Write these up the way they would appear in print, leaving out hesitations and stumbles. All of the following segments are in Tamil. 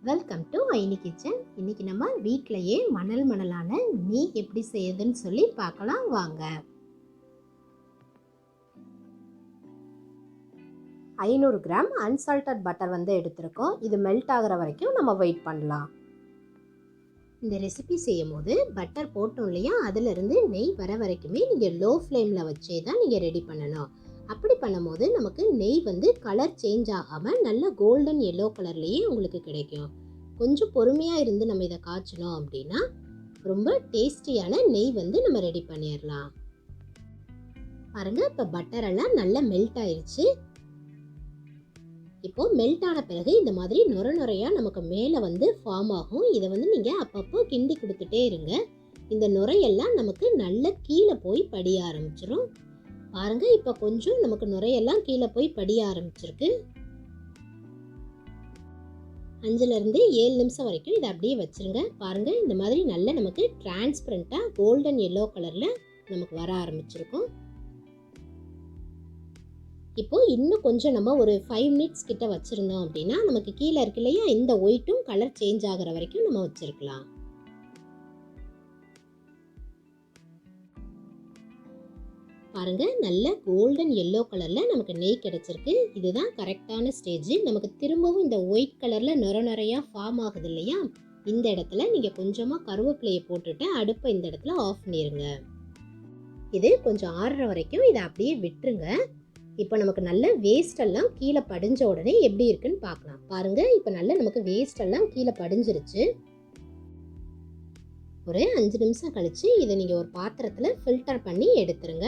Welcome to ஐனி kitchen. இன்னைக்கு நம்ம வீட்டிலேயே மணல் மணலான நெய் எப்படி செய்யுதுன்னு சொல்லி பார்க்கலாம் வாங்க. 500 கிராம் அன்சால்டட் பட்டர் எடுத்திருக்கோம். இது மெல்ட் ஆகிற வரைக்கும் நம்ம வெயிட் பண்ணலாம். இந்த ரெசிபி செய்யும் போது பட்டர் போட்டோம் இல்லையா, அதிலிருந்து நெய் வர வரைக்குமே நீங்கள் லோ ஃப்ளேமில் வச்சே தான் நீங்கள் ரெடி பண்ணணும். அப்படி பண்ணும்போது நமக்கு நெய் கலர் சேஞ்ச் ஆகாமல் நல்ல கோல்டன் எல்லோ கலர்லேயே உங்களுக்கு கிடைக்கும். கொஞ்சம் பொறுமையாக இருந்து நம்ம இதை காய்ச்சணும் அப்படின்னா ரொம்ப டேஸ்டியான நெய் நம்ம ரெடி பண்ணிடலாம். பாருங்க, இப்போ பட்டர் எல்லாம் நல்லா மெல்ட் ஆயிடுச்சு. இப்போ மெல்ட் ஆன பிறகு இந்த மாதிரி நுர நுரையா நமக்கு மேலே ஃபார்ம் ஆகும். இதை நீங்கள் அப்பப்போ கிண்டி கொடுத்துட்டே இருங்க. இந்த நுரையெல்லாம் நமக்கு நல்லா கீழே போய் படிய ஆரம்பிச்சிடும். பாருங்க, இப்போ கொஞ்சம் நமக்கு நுரையெல்லாம் கீழே போய் படிய ஆரம்பிச்சிருக்கு. 5லிருந்து 7 நிமிஷம் வரைக்கும் இதை அப்படியே வச்சிருங்க. பாருங்க, இந்த மாதிரி நல்ல நமக்கு டிரான்ஸ்பரண்டா கோல்டன் எல்லோ கலர்ல நமக்கு வர ஆரம்பிச்சிருக்கும். இப்போ இன்னும் கொஞ்சம் நம்ம ஒரு 5 மினிட்ஸ் கிட்ட வச்சிருந்தோம் அப்படின்னா நமக்கு கீழே இருக்கு இல்லையா, இந்த ஒயிட்டும் கலர் சேஞ்ச் ஆகிற வரைக்கும் நம்ம வச்சிருக்கலாம். பாருங்க, நல்ல கோல்டன் எல்லோ கலர்ல நமக்கு நெய் கிடைச்சிருக்கு. இதுதான் கரெக்டான ஸ்டேஜ். நமக்கு திரும்பவும் இந்த ஒயிட் கலர்ல நுர நுரையா ஃபார்ம் ஆகுது இல்லையா, இந்த இடத்துல நீங்க கொஞ்சமா கருவேப்பிலையை போட்டுட்டு அடுப்பை இந்த இடத்துல ஆஃப் பண்ணிருங்க. இது கொஞ்சம் ஆறுற வரைக்கும் இதை அப்படியே விட்டுருங்க. இப்போ நமக்கு நல்ல வேஸ்ட் எல்லாம் கீழே படிஞ்ச உடனே எப்படி இருக்குன்னு பார்க்கலாம். பாருங்க, இப்போ நல்ல நமக்கு வேஸ்ட் எல்லாம் கீழே படிஞ்சிருச்சு. ஒரு 5 நிமிஷம் கழிச்சு இதை நீங்க ஒரு பாத்திரத்துல ஃபில்டர் பண்ணி எடுத்துருங்க.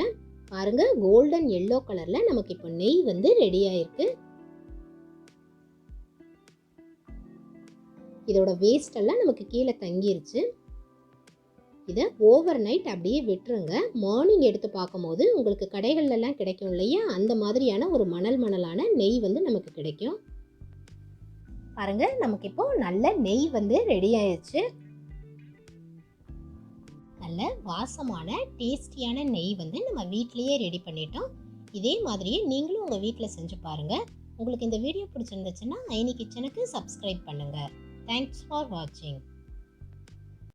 பாருங்க, கோல்டன் எல்லோ கலர்ல நமக்கு இப்போ நெய் ரெடி ஆயிருக்கு. இதோட வேஸ்ட் எல்லாம் நமக்கு கீழே தங்கிருச்சு. இதை ஓவர் நைட் அப்படியே விட்டுருங்க. மார்னிங் எடுத்து பார்க்கும்போது உங்களுக்கு கடைகள்ல எல்லாம் கிடைக்கும் இல்லையா, அந்த மாதிரியான ஒரு மணல் மணலான நெய் நமக்கு கிடைக்கும். பாருங்க, நமக்கு இப்போ நல்ல நெய் ரெடி ஆயிடுச்சு. நல்ல வாசமான டேஸ்டியான நெய் நம்ம வீட்லயே ரெடி பண்ணிட்டோம். இதே மாதிரியே நீங்களும் உங்க வீட்டில் செஞ்சு பாருங்க. உங்களுக்கு இந்த வீடியோ பிடிச்சிருந்துச்சுன்னா ஐனி கிச்சனுக்கு சப்ஸ்கிரைப் பண்ணுங்க. தேங்க்ஸ் ஃபார் வாட்சிங்.